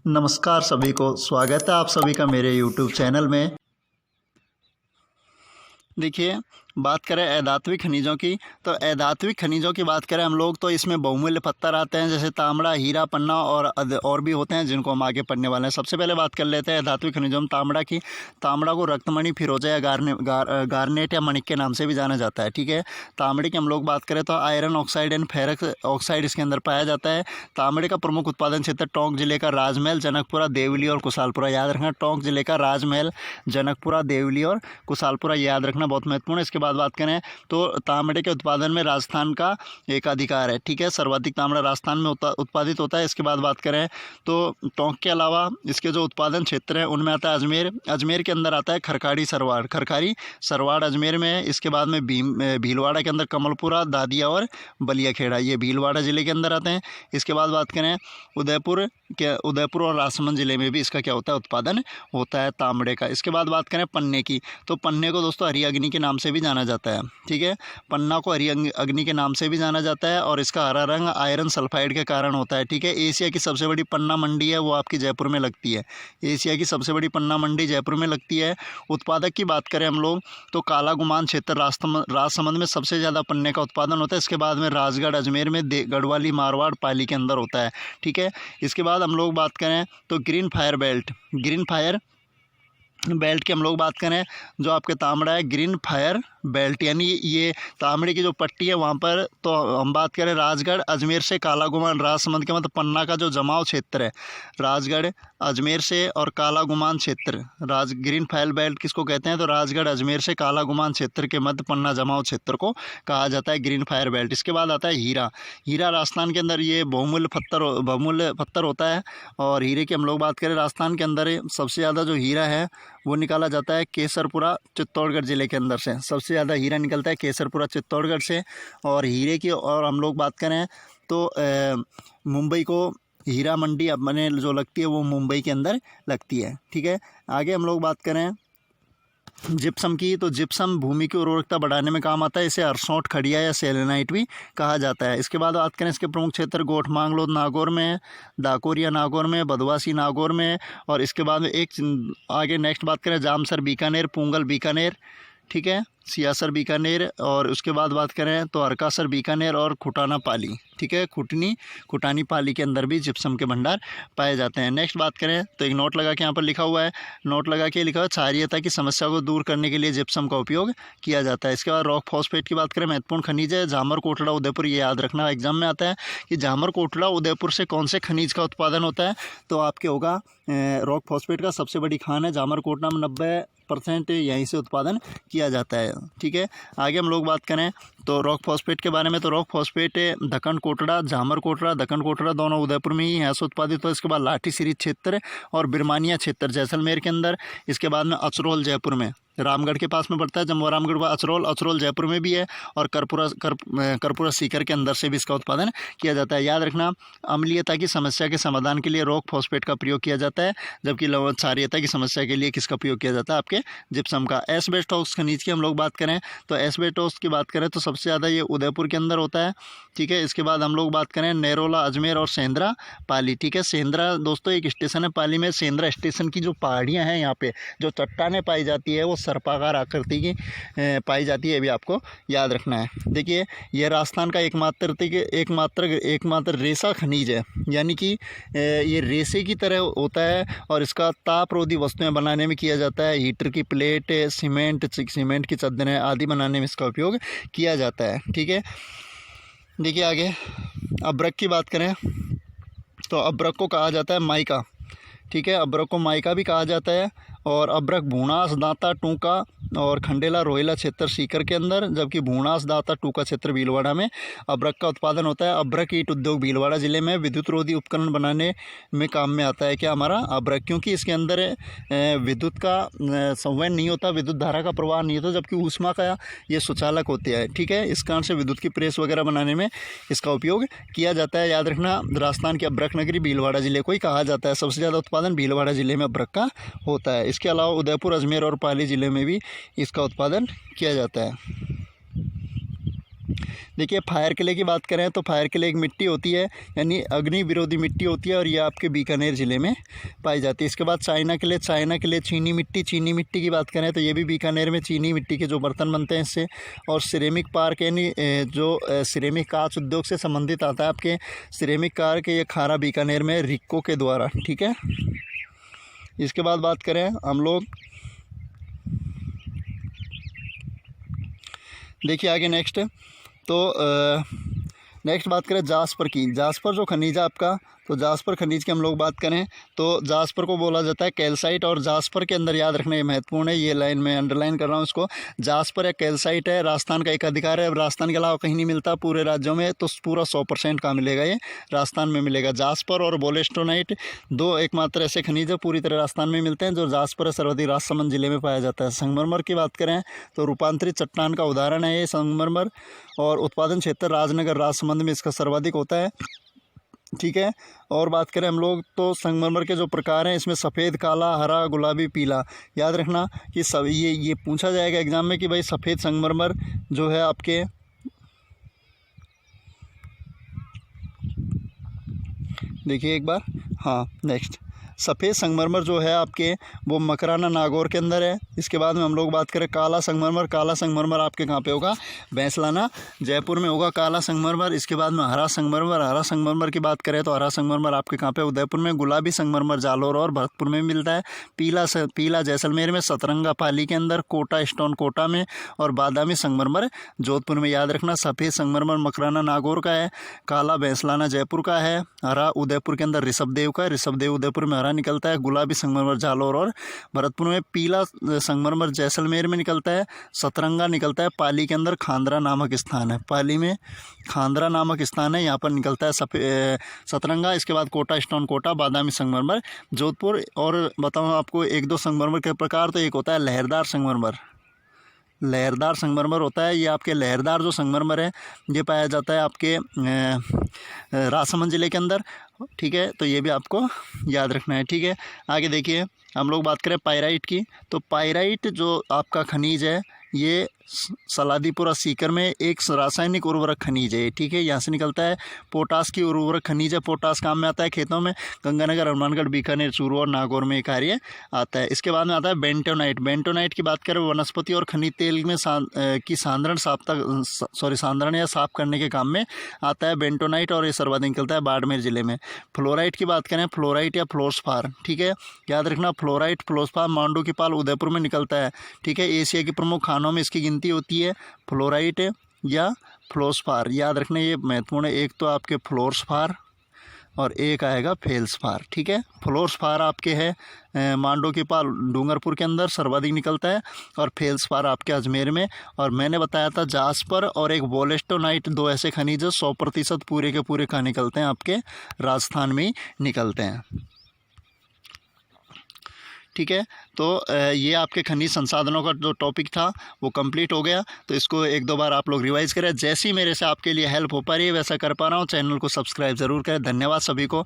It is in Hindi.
नमस्कार सभी को, स्वागत है आप सभी का मेरे YouTube चैनल में। देखिए, बात करें अधात्विक खनिजों की, तो अधात्विक खनिजों की बात करें हम लोग तो इसमें बहुमूल्य पत्थर आते हैं, जैसे तांबड़ा, हीरा, पन्ना और भी होते हैं जिनको हम आगे पढ़ने वाले हैं। सबसे पहले बात कर लेते हैं अधात्विक खनिजों में तांबड़ा की। तांबड़ा को रक्तमणि, फिरोजा या गार्नेट या मणिक के नाम से भी जाना जाता है। ठीक है, तांबड़े की हम लोग बात करें तो iron oxide and ferrous oxide इसके अंदर पाया जाता है। तांबड़े का प्रमुख उत्पादन क्षेत्र टोंक जिले का राजमहल, जनकपुरा, देवली और कुशालपुरा। याद रखना, टोंक जिले का राजमहल, जनकपुरा, देवली और कुशालपुरा याद रखना, बहुत महत्वपूर्ण है। इसके बाद बात करें तो तांबड़े के उत्पादन में राजस्थान का एकाधिकार है। ठीक है, सर्वाधिक तांबड़ा राजस्थान में उत्पादित होता है। इसके बाद बात करें तो टोंक के अलावा इसके जो उत्पादन क्षेत्र हैं उनमें आता है अजमेर। अजमेर के अंदर आता है खरखाड़ी सरवाड़ अजमेर में है। इसके बाद में भीलवाड़ा के अंदर कमलपुरा, दादिया और बलियाखेड़ा, ये भीलवाड़ा जिले के अंदर आते हैं। इसके बाद बात करें उदयपुर और राजसमंद जिले में भी इसका क्या होता है, उत्पादन होता है तांबड़े का। इसके बाद बात करें पन्ने की, तो पन्ने को दोस्तों हरी अग्नि के नाम से भी जाना जाता है। ठीक है, पन्ना को हरी अग्नि के नाम से भी जाना जाता है और इसका हरा रंग आयरन सल्फाइड के कारण होता है। ठीक है, एशिया की सबसे बड़ी पन्ना मंडी है वो आपकी जयपुर में लगती है। एशिया की सबसे बड़ी पन्ना मंडी जयपुर में लगती है। उत्पादक की बात करें हम लोग तो काला गुमान क्षेत्र राजसमंद में सबसे ज़्यादा पन्ने का उत्पादन होता है। इसके बाद में राजगढ़ अजमेर में, गढ़वाली, मारवाड़, पाली के अंदर होता है। ठीक है, इसके बाद हम लोग बात करें तो ग्रीन फायर बेल्ट की हम लोग बात करें, जो आपके तांबड़ा है ग्रीन फायर बेल्ट, यानी ये तांबड़े की जो पट्टी है वहाँ पर, तो हम बात करें राजगढ़ अजमेर से कालागुमान राजसमंद के मतलब पन्ना का जो जमाव क्षेत्र है, राजगढ़ अजमेर से और कालागुमान क्षेत्र, ग्रीन फायर बेल्ट किसको कहते हैं तो राजगढ़ अजमेर से कालागुमान क्षेत्र के मध्य पन्ना जमाव क्षेत्र को कहा जाता है ग्रीन फायर बेल्ट। इसके बाद आता है हीरा राजस्थान के अंदर ये बहुमूल्य पत्थर होता है। और हीरे की हम लोग बात करें, राजस्थान के अंदर सबसे ज़्यादा जो हीरा है वो निकाला जाता है केसरपुरा, चित्तौड़गढ़ ज़िले के अंदर से सबसे ज़्यादा हीरा निकलता है केसरपुरा, चित्तौड़गढ़ से। और हीरे की और हम लोग बात करें तो मुंबई को हीरा मंडी अपने जो लगती है वो मुंबई के अंदर लगती है। ठीक है, आगे हम लोग बात करें जिप्सम की, तो जिप्सम भूमि की उर्वरकता बढ़ाने में काम आता है। इसे अरसोट, खड़िया या सेलेनाइट भी कहा जाता है। इसके बाद बात करें इसके प्रमुख क्षेत्र गोठ, मांगलोद नागौर में, डाकोरिया नागौर में, बदवासी नागौर में। और इसके बाद में एक आगे नेक्स्ट बात करें जामसर बीकानेर, पुंगल बीकानेर, ठीक है, सियासर बीकानेर। और उसके बाद बात करें तो अरकासर बीकानेर और खुटाना पाली, ठीक है, खुटानी पाली के अंदर भी जिप्सम के भंडार पाए जाते हैं। नेक्स्ट बात करें तो एक नोट लगा के यहाँ पर लिखा हुआ है, क्षारीयता की समस्या को दूर करने के लिए जिप्सम का उपयोग किया जाता है। इसके बाद रॉक फॉस्फेट की बात करें, महत्वपूर्ण खनिज है जामर, कोटड़ा, उदयपुर, ये याद रखना एग्जाम में आता है कि जामर, कोटड़ा, उदयपुर से कौन से खनिज का उत्पादन होता है, तो आपके होगा रॉक फॉस्फेट का सबसे बड़ी खान है जामर, कोटड़ा में 90% यहीं से उत्पादन किया जाता है। ठीक है, आगे हम लोग बात करें तो रॉक फॉस्फेट के बारे में, तो रॉक फॉस्फेट दक्कन कोटड़ा, जामर कोटड़ा, दक्कन कोटड़ा दोनों उदयपुर में ही यहाँ से उत्पादित हो। इसके बाद लाठी सीरी क्षेत्र और बिरमानिया क्षेत्र जैसलमेर के अंदर। इसके बाद में अचरोल जयपुर में, रामगढ़ के पास में पड़ता है, जम्मू रामगढ़ का अचरोल जयपुर में भी है। और कर्पूरा सीकर के अंदर से भी इसका उत्पादन किया जाता है। याद रखना, अम्लीयता की समस्या के समाधान के लिए रॉक फॉस्फेट का प्रयोग किया जाता है, जबकि लवण क्षारीयता की समस्या के लिए किसका प्रयोग किया जाता है, आपके जिप्सम का। एस्बेस्टोस खनिज की हम लोग बात करें तो एस्बेस्टोस की बात करें तो सबसे ज़्यादा ये उदयपुर के अंदर होता है। ठीक है, इसके बाद हम लोग बात करें नेरोला, अजमेर और सेंद्रा, पाली। ठीक है, सेंद्रा दोस्तों एक स्टेशन है पाली में। सेंद्रा स्टेशन की जो पहाड़ियाँ हैं, यहाँ पे जो चट्टानें पाई जाती है वो सर्पाकार आकृति की पाई जाती है, ये भी आपको याद रखना है। देखिए, यह राजस्थान का एकमात्र रेसा खनिज है, यानी कि ये रेसे की तरह होता है और इसका तापरोधी वस्तुएं बनाने में किया जाता है। हीटर की प्लेट, सीमेंट की चद्दरें आदि बनाने में इसका उपयोग किया जाता है। ठीक है, देखिए आगे अब्रक की बात करें तो अब्रक को कहा जाता है माइका। ठीक है, अब्रक को माइका भी कहा जाता है। और अब्रक भूणास, दांता, टूका और खंडेला, रोहिला क्षेत्र सीकर के अंदर, जबकि भूणास, दांता, टूका क्षेत्र भीलवाड़ा में अब्रक का उत्पादन होता है। अब्रक ईंट उद्योग भीलवाड़ा जिले में विद्युत रोधी उपकरण बनाने में काम में आता है क्या हमारा अब्रक, क्योंकि इसके अंदर विद्युत का संवहन नहीं होता, विद्युत धारा का प्रवाह नहीं होता, जबकि ऊष्मा का ये सुचालक होते हैं। ठीक है, इस कारण से विद्युत की प्रेस वगैरह बनाने में इसका उपयोग किया जाता है। याद रखना, राजस्थान की अब्रक नगरी भीलवाड़ा जिले को ही कहा जाता है। सबसे ज़्यादा उत्पादन भीलवाड़ा जिले में अब्रक का होता है। इसके अलावा उदयपुर, अजमेर और पाली जिले में भी इसका उत्पादन किया जाता है। देखिए फायर क्ले की बात करें तो फायर क्ले एक मिट्टी होती है, यानी अग्नि विरोधी मिट्टी होती है, और ये आपके बीकानेर ज़िले में पाई जाती है। इसके बाद चाइना क्ले चीनी मिट्टी की बात करें तो ये भी बीकानेर में चीनी मिट्टी के जो बर्तन बनते हैं इससे। और सिरेमिक पार्क यानी जो सिरेमिक कांच उद्योग से संबंधित आता है आपके सिरेमिक कार के, ये खारा बीकानेर में रिक्को के द्वारा, ठीक है। इसके बाद बात करें हम लोग, देखिए आगे नेक्स्ट, तो नेक्स्ट बात करें जास्पर की। जास्पर जो खनिज है आपका, तो जास्पर खनिज की हम लोग बात करें तो जास्पर को बोला जाता है कैल्साइट, और जास्पर के अंदर याद रखना ये महत्वपूर्ण है, ये लाइन में अंडरलाइन कर रहा हूँ इसको। जास्पर या कैल्साइट है, राजस्थान का एक अधिकार है, राजस्थान के अलावा कहीं नहीं मिलता पूरे राज्यों में, तो पूरा 100% का मिलेगा, ये राजस्थान में मिलेगा। जास्पर और वोलेस्टोनाइट दो एकमात्र ऐसे खनिज है पूरी तरह राजस्थान में मिलते हैं। जो जास्पर है सर्वाधिक राजसमंद जिले में पाया जाता है। संगमरमर की बात करें तो रूपांतरित चट्टान का उदाहरण है ये संगमरमर, और उत्पादन क्षेत्र राजनगर राजसमंद में इसका सर्वाधिक होता है, ठीक है। और बात करें हम लोग तो संगमरमर के जो प्रकार हैं इसमें सफ़ेद, काला, हरा, गुलाबी, पीला। याद रखना कि सब ये पूछा जाएगा एग्जाम में कि भाई सफ़ेद संगमरमर जो है आपके, देखिए एक बार, हाँ नेक्स्ट, सफ़ेद संगमरमर जो है आपके वो मकराना नागौर के अंदर है। इसके बाद में हम लोग बात करें काला संगमरमर आपके कहाँ पे होगा, भैंसलाना जयपुर में होगा काला संगमरमर। इसके बाद में हरा संगमरमर की बात करें तो हरा संगमरमर आपके कहाँ पे, उदयपुर में। गुलाबी संगमरमर जालोर और भरतपुर में मिलता है। पीला जैसलमेर में, सतरंगा पाली के अंदर, कोटा स्टोन कोटा में, और बादामी संगमरमर जोधपुर में। याद रखना सफ़ेद संगमरमर मकराना नागौर का है, काला भैंसलाना जयपुर का है, हरा उदयपुर के अंदर ऋषभदेव का है, ऋषभदेव उदयपुर में निकलता है, गुलाबी संगमरमर जालोर और भरतपुर में, पीला संगमरमर जैसलमेर में निकलता है, सतरंगा निकलता है पाली के अंदर, खांदरा नामक स्थान है, पाली में खांदरा नामक स्थान है, यहाँ पर निकलता है सतरंगा। इसके बाद कोटा स्टोन कोटा, बादामी संगमरमर जोधपुर। और बताऊँ आपको एक दो संगमरमर के प्रकार, तो एक होता है लहरदार संगमरमर होता है। ये आपके लहरदार जो संगमरमर है ये पाया जाता है आपके राजसमंद जिले के अंदर, ठीक है। तो ये भी आपको याद रखना है, ठीक है। आगे देखिए हम लोग बात करें पायराइट की, तो पायराइट जो आपका खनिज है ये सलादीपुरा सीकर में एक रासायनिक उर्वरक खनिज है, ठीक है। यहाँ से निकलता है। पोटास की उर्वरक खनिज है, पोटास काम में आता है खेतों में, गंगानगर, हनुमानगढ़, बीकानेर, चूरू और नागौर में कार्य आता है। इसके बाद में आता है बेंटोनाइट की बात करें वनस्पति और खनिज तेल में सांद्रण या साफ करने के काम में आता है बेंटोनाइट, और ये सर्वाधिक निकलता है बाड़मेर जिले में। फ्लोराइट की बात करें, फ्लोराइट या फ्लोस्फार, ठीक है। याद रखना फ्लोस्फार मांडू की पाल उदयपुर में निकलता है, ठीक है। एशिया की प्रमुख खानों में इसकी गिनती होती है, फ्लोराइट या फ्लोस्फार। याद रखना ये महत्वपूर्ण है, एक तो आपके फ्लोर्सफार और एक आएगा फेल्सफार, ठीक है। फ्लोर्सफार आपके है मांडो की पाल डूंगरपुर के अंदर सर्वाधिक निकलता है, और फेल्सफार आपके अजमेर में। और मैंने बताया था जास्पर और एक वोलेस्टोनाइट दो ऐसे खनिज 100% पूरे के पूरे कहाँ निकलते हैं, आपके राजस्थान में ही निकलते हैं, ठीक है। तो ये आपके खनिज संसाधनों का जो टॉपिक था वो कंप्लीट हो गया। तो इसको एक दो बार आप लोग रिवाइज करें, जैसी मेरे से आपके लिए हेल्प हो पा रही है वैसा कर पा रहा हूँ। चैनल को सब्सक्राइब ज़रूर करें। धन्यवाद सभी को।